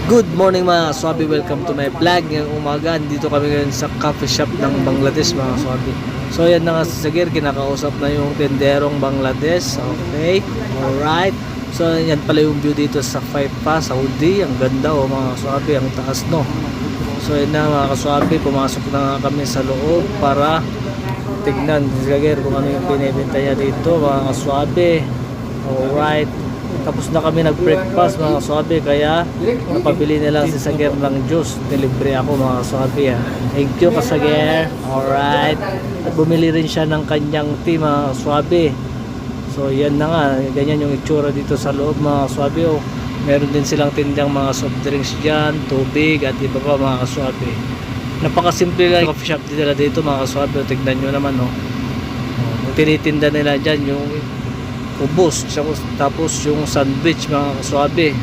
Good morning mga kaswabi, welcome to my vlog. Ngayong umaga, dito kami ngayon sa coffee shop ng Bangladesh mga kaswabi. So yan na nga si Sagir, kinakausap na yung tenderong Bangladesh. Okay, alright. So yan pala yung view dito sa Faipa, Saudi. Ang ganda mga kaswabi, ang taas no. So yan na mga kaswabi, pumasok na nga kami sa loob para tignan si Sagir kung ano yung binibenta niya dito mga kaswabi. Alright. Tapos na kami nag-breakfast mga kaswabi, kaya napabili nila si Sagir ng juice. Delivery ako mga kaswabi. Thank you Kasagir. Alright. At bumili rin siya ng kanyang tea mga kaswabi. So yan na nga, ganyan yung itsura dito sa loob mga kaswabi. Meron din silang tindang mga soft drinks dyan, tubig at iba pa mga kaswabi. Napakasimple lang yung coffee shop nila dito mga kaswabi. Tignan nyo naman tinitinda nila dyan yung ubos, tapos yung sandwich mga kaswabe.